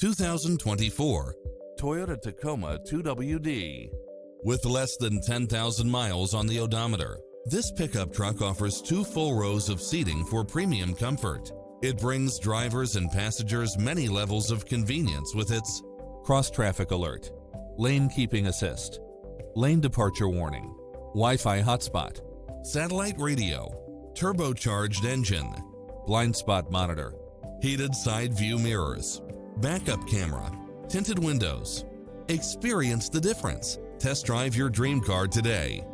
2024 Toyota Tacoma 2WD. With less than 10,000 miles on the odometer, this pickup truck offers 2 full rows of seating for premium comfort. It brings drivers and passengers many levels of convenience with its cross-traffic alert, lane keeping assist, lane departure warning, Wi-Fi hotspot, satellite radio, turbocharged engine, blind spot monitor, heated side view mirrors, backup camera, tinted windows. Experience the difference. Test drive your dream car today.